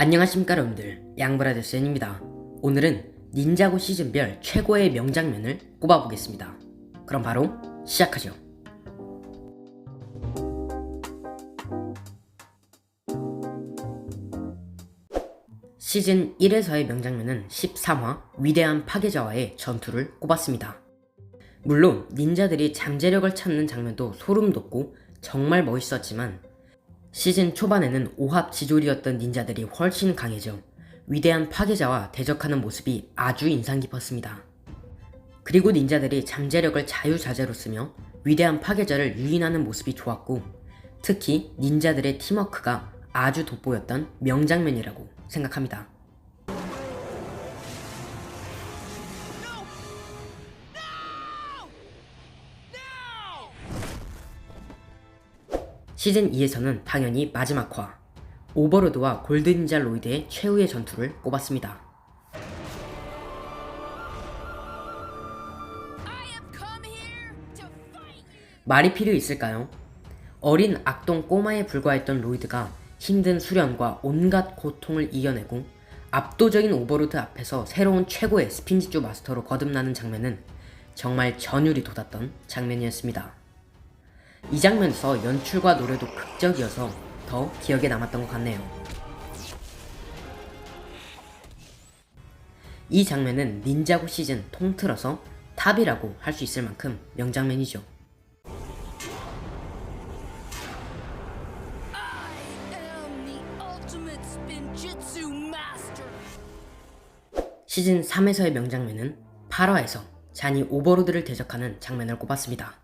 안녕하십니까 여러분들, 양브라더스입니다. 오늘은 닌자고 시즌별 최고의 명장면을 꼽아보겠습니다. 그럼 바로 시작하죠. 시즌 1에서의 명장면은 13화 위대한 파괴자와의 전투를 꼽았습니다. 물론 닌자들이 잠재력을 찾는 장면도 소름 돋고 정말 멋있었지만 시즌 초반에는 오합지졸이었던 닌자들이 훨씬 강해져 위대한 파괴자와 대적하는 모습이 아주 인상 깊었습니다. 그리고 닌자들이 잠재력을 자유자재로 쓰며 위대한 파괴자를 유인하는 모습이 좋았고, 특히 닌자들의 팀워크가 아주 돋보였던 명장면이라고 생각합니다. 시즌 2에서는 당연히 마지막 화 오버로드와 골드닌자 로이드의 최후의 전투를 꼽았습니다. 말이 필요 있을까요? 어린 악동 꼬마에 불과했던 로이드가 힘든 수련과 온갖 고통을 이겨내고 압도적인 오버로드 앞에서 새로운 최고의 스핀지주 마스터로 거듭나는 장면은 정말 전율이 돋았던 장면이었습니다. 이 장면에서 연출과 노래도 극적이어서 더 기억에 남았던 것 같네요. 이 장면은 닌자고 시즌 통틀어서 탑이라고 할 수 있을 만큼 명장면이죠. 시즌 3에서의 명장면은 8화에서 잔이 오버로드를 대적하는 장면을 꼽았습니다.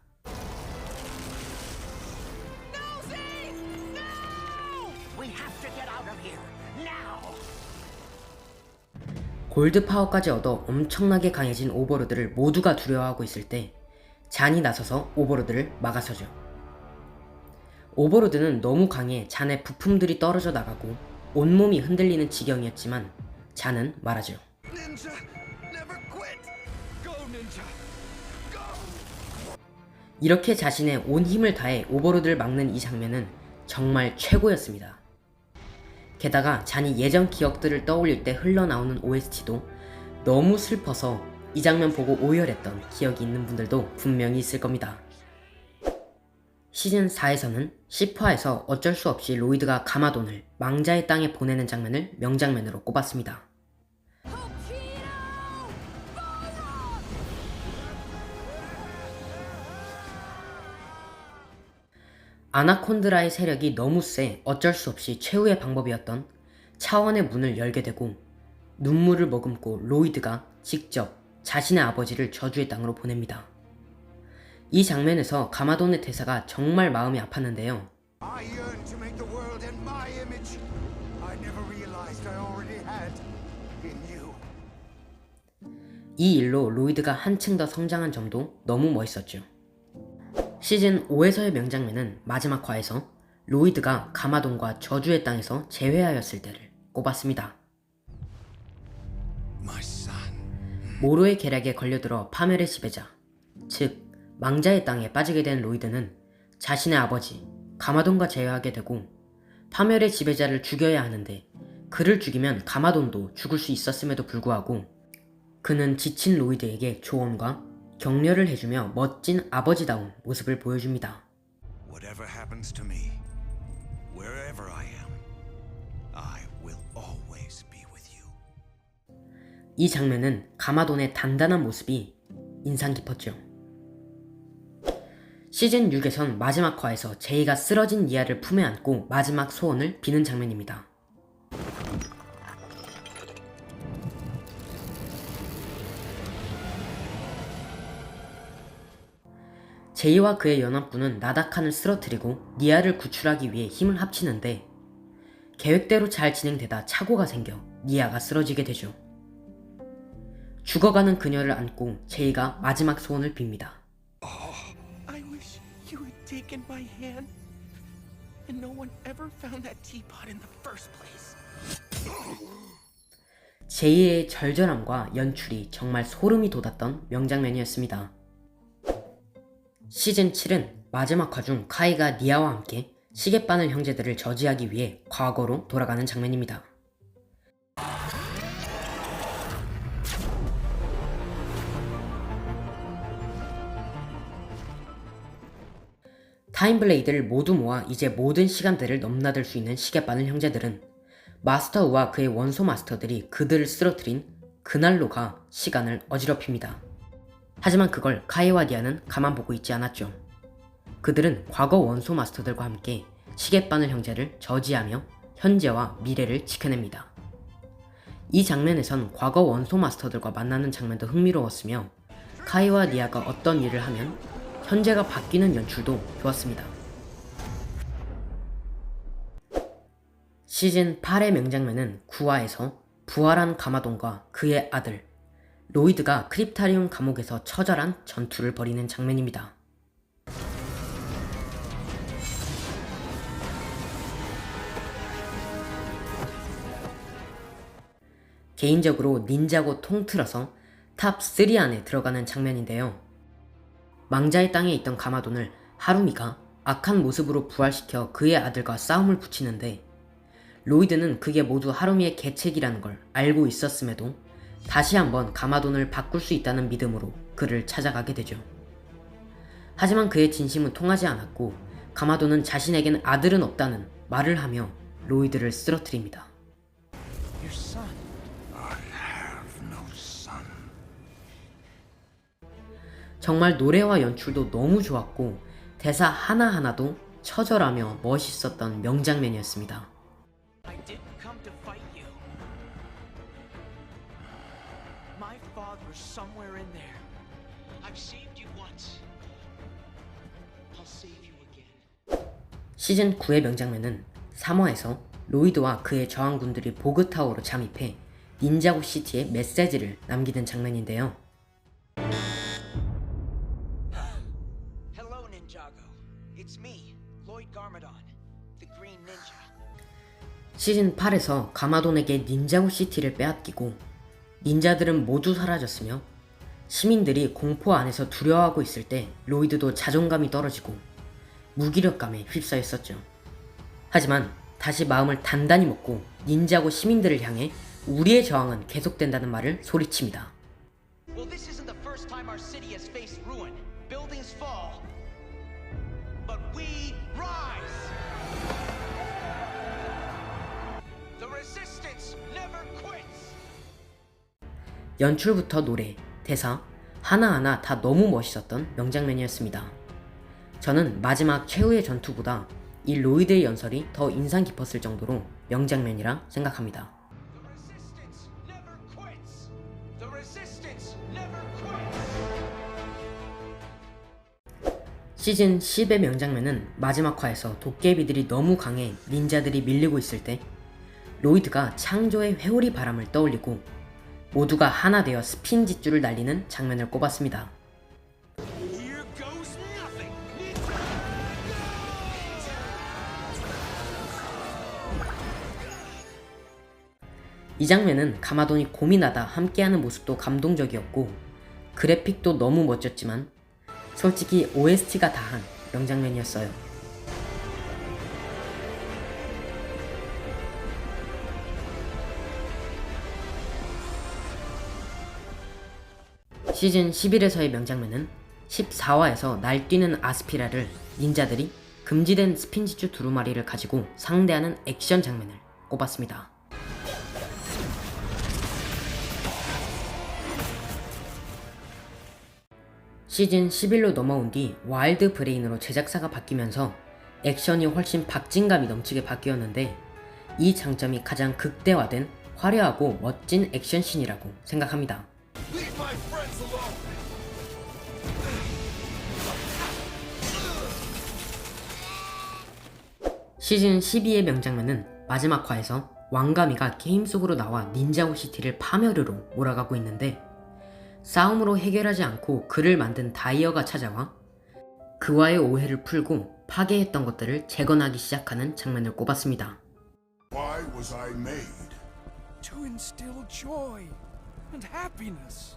골드 파워까지 얻어 엄청나게 강해진 오버로드를 모두가 두려워하고 있을 때 잔이 나서서 오버로드를 막아서죠. 오버로드는 너무 강해 잔의 부품들이 떨어져 나가고 온몸이 흔들리는 지경이었지만 잔은 말하죠. 이렇게 자신의 온 힘을 다해 오버로드를 막는 이 장면은 정말 최고였습니다. 게다가 잔이 예전 기억들을 떠올릴 때 흘러나오는 OST도 너무 슬퍼서 이 장면 보고 오열했던 기억이 있는 분들도 분명히 있을 겁니다. 시즌 4에서는 10화에서 어쩔 수 없이 로이드가 가마돈을 망자의 땅에 보내는 장면을 명장면으로 꼽았습니다. 아나콘드라의 세력이 너무 세 어쩔 수 없이 최후의 방법이었던 차원의 문을 열게 되고 눈물을 머금고 로이드가 직접 자신의 아버지를 저주의 땅으로 보냅니다. 이 장면에서 가마돈의 대사가 정말 마음이 아팠는데요. 이 일로 로이드가 한층 더 성장한 점도 너무 멋있었죠. 시즌 5에서의 명장면은 마지막 화에서 로이드가 가마돈과 저주의 땅에서 재회하였을 때를 꼽았습니다. 모로의 계략에 걸려들어 파멸의 지배자, 즉 망자의 땅에 빠지게 된 로이드는 자신의 아버지 가마돈과 재회하게 되고 파멸의 지배자를 죽여야 하는데 그를 죽이면 가마돈도 죽을 수 있었음에도 불구하고 그는 지친 로이드에게 조언과 격려를 해주며 멋진 아버지다운 모습을 보여줍니다. Whatever happens to me, wherever I am, I will always be with you. 이 장면은 가마돈의 단단한 모습이 인상 깊었죠. 시즌 6에선 마지막 화에서 제이가 쓰러진 니아를 품에 안고 마지막 소원을 비는 장면입니다. 제이와 그의 연합군은 나다칸을 쓰러뜨리고 니아를 구출하기 위해 힘을 합치는데 계획대로 잘 진행되다 착오가 생겨 니아가 쓰러지게 되죠. 죽어가는 그녀를 안고 제이가 마지막 소원을 빕니다. I wish you had taken my hand and no one ever found that teapot in the first place. 제이의 절절함과 연출이 정말 소름이 돋았던 명장면이었습니다. 시즌 7은 마지막 화 중 카이가 니아와 함께 시계바늘 형제들을 저지하기 위해 과거로 돌아가는 장면입니다. 타임블레이드를 모두 모아 이제 모든 시간대를 넘나들 수 있는 시계바늘 형제들은 마스터 우와 그의 원소 마스터들이 그들을 쓰러뜨린 그날로 가 시간을 어지럽힙니다. 하지만 그걸 카이와 니아는 가만 보고 있지 않았죠. 그들은 과거 원소 마스터들과 함께 시계바늘 형제를 저지하며 현재와 미래를 지켜냅니다. 이 장면에선 과거 원소 마스터들과 만나는 장면도 흥미로웠으며 카이와 니아가 어떤 일을 하면 현재가 바뀌는 연출도 좋았습니다. 시즌 8의 명장면은 9화에서 부활한 가마돈과 그의 아들 로이드가 크립타리움 감옥에서 처절한 전투를 벌이는 장면입니다. 개인적으로 닌자고 통틀어서 탑 3 안에 들어가는 장면인데요. 망자의 땅에 있던 가마돈을 하루미가 악한 모습으로 부활시켜 그의 아들과 싸움을 붙이는데 로이드는 그게 모두 하루미의 계책이라는 걸 알고 있었음에도 다시 한번 가마돈을 바꿀 수 있다는 믿음으로 그를 찾아가게 되죠. 하지만 그의 진심은 통하지 않았고 가마돈은 자신에겐 아들은 없다는 말을 하며 로이드를 쓰러뜨립니다. Your son. I have no son. 정말 노래와 연출도 너무 좋았고 대사 하나하나도 처절하며 멋있었던 명장면이었습니다. I didn't come to fight you. My father's somewhere in there. I've saved you once. I'll save you again. 시즌 9의 명장면은 3화에서 로이드와 그의 저항군들이 보그타워로 잠입해 닌자고 시티에 메시지를 남기는 장면인데요. Hello, Ninjago. It's me, Lloyd Garmadon, the Green Ninja. 시즌 8에서 가마돈에게 닌자고 시티를 빼앗기고 닌자들은 모두 사라졌으며 시민들이 공포 안에서 두려워하고 있을 때 로이드도 자존감이 떨어지고 무기력감에 휩싸였었죠. 하지만 다시 마음을 단단히 먹고 닌자고 시민들을 향해 우리의 저항은 계속된다는 말을 소리칩니다. Well, this isn't the first time our city has faced ruin. Buildings fall, but we rise. The resistance never quits. 연출부터 노래, 대사 하나하나 다 너무 멋있었던 명장면이었습니다. 저는 마지막 최후의 전투보다 이 로이드의 연설이 더 인상 깊었을 정도로 명장면이라 생각합니다. The resistance never quits. The resistance never quits. 시즌 10의 명장면은 마지막 화에서 도깨비들이 너무 강해 닌자들이 밀리고 있을 때 로이드가 창조의 회오리 바람을 떠올리고 모두가 하나 되어 스핀 짓줄을 날리는 장면을 꼽았습니다. Here goes nothing. 이 장면은 가마돈이 고민하다 함께하는 모습도 감동적이었고 그래픽도 너무 멋졌지만 솔직히 OST가 다한 명장면이었어요. 시즌 11에서의 명장면은 14화에서 날뛰는 아스피라를 닌자들이 금지된 스핀지주 두루마리를 가지고 상대하는 액션 장면을 꼽았습니다. 시즌 11로 넘어온 뒤 와일드 브레인으로 제작사가 바뀌면서 액션이 훨씬 박진감이 넘치게 바뀌었는데 이 장점이 가장 극대화된 화려하고 멋진 액션씬이라고 생각합니다. 시즌 12의 명장면은 마지막 화에서 왕가미가 게임 속으로 나와 닌자고 시티를 파멸으로 몰아가고 있는데 싸움으로 해결하지 않고 그를 만든 다이어가 찾아와 그와의 오해를 풀고 파괴했던 것들을 재건하기 시작하는 장면을 꼽았습니다. Why was I made? To instill joy and happiness.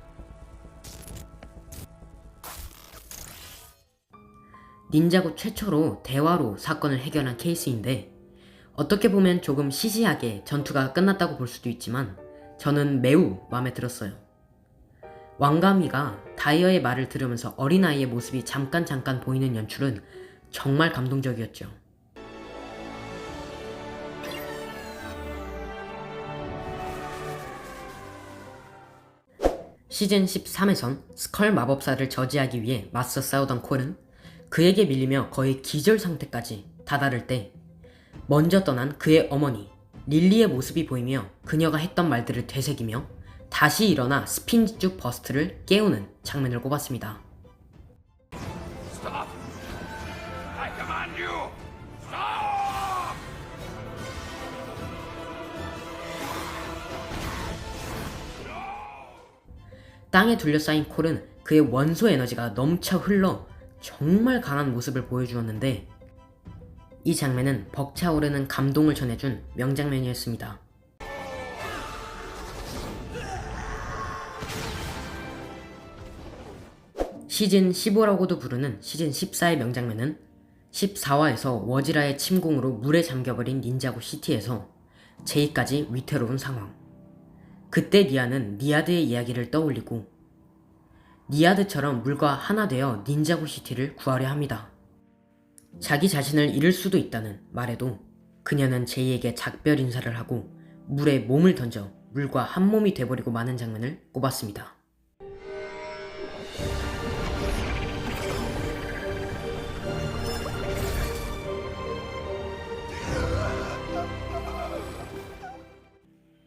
닌자고 최초로 대화로 사건을 해결한 케이스인데 어떻게 보면 조금 시시하게 전투가 끝났다고 볼 수도 있지만 저는 매우 마음에 들었어요. 왕가미가 다이어의 말을 들으면서 어린아이의 모습이 잠깐 보이는 연출은 정말 감동적이었죠. 시즌 13에선 스컬 마법사를 저지하기 위해 맞서 싸우던 콜은 그에게 밀리며 거의 기절 상태까지 다다를 때 먼저 떠난 그의 어머니 릴리의 모습이 보이며 그녀가 했던 말들을 되새기며 다시 일어나 스핀지축 버스트를 깨우는 장면을 꼽았습니다. Stop! I command you! Stop! 땅에 둘러싸인 콜은 그의 원소 에너지가 넘쳐 흘러 정말 강한 모습을 보여주었는데 이 장면은 벅차오르는 감동을 전해준 명장면이었습니다. 시즌 15라고도 부르는 시즌 14의 명장면은 14화에서 워지라의 침공으로 물에 잠겨버린 닌자고 시티에서 제이까지 위태로운 상황. 그때 니아는 니아드의 이야기를 떠올리고 니아드처럼 물과 하나 되어 닌자고 시티를 구하려 합니다. 자기 자신을 잃을 수도 있다는 말에도 그녀는 제이에게 작별 인사를 하고 물에 몸을 던져 물과 한 몸이 돼버리고 마는 장면을 꼽았습니다.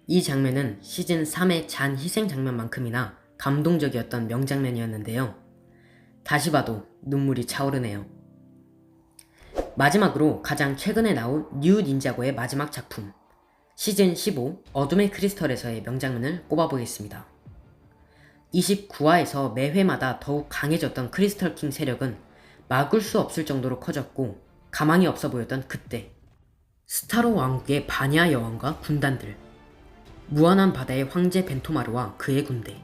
이 장면은 시즌 3의 잔 희생 장면만큼이나 감동적이었던 명장면이었는데요. 다시 봐도 눈물이 차오르네요. 마지막으로 가장 최근에 나온 뉴 닌자고의 마지막 작품 시즌 15 어둠의 크리스털에서의 명장면을 꼽아보겠습니다. 29화에서 매 회마다 더욱 강해졌던 크리스털 킹 세력은 막을 수 없을 정도로 커졌고 가망이 없어 보였던 그때 스타로 왕국의 바냐 여왕과 군단들, 무한한 바다의 황제 벤토마르와 그의 군대,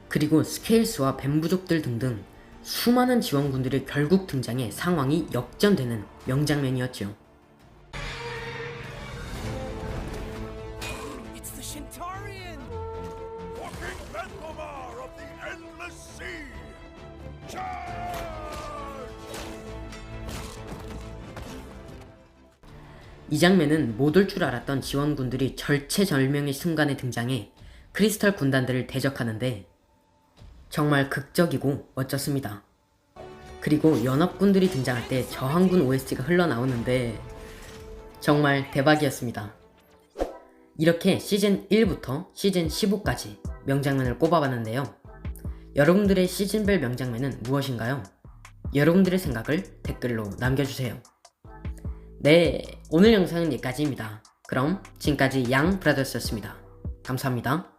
그리고 스케일스와 뱀부족들 등등 수많은 지원군들이 결국 등장해 상황이 역전되는 명장면이었죠. It's the Shintarian! Walking Benthomar of the Endless Sea! Charge! 이 장면은 못 올 줄 알았던 지원군들이 절체절명의 순간에 등장해 크리스털 군단들을 대적하는데 정말 극적이고 멋졌습니다. 그리고 연합군들이 등장할 때 저항군 OST가 흘러나오는데 정말 대박이었습니다. 이렇게 시즌 1부터 시즌 15까지 명장면을 꼽아봤는데요. 여러분들의 시즌별 명장면은 무엇인가요? 여러분들의 생각을 댓글로 남겨주세요. 네, 오늘 영상은 여기까지입니다. 그럼 지금까지 양 브라더스였습니다. 감사합니다.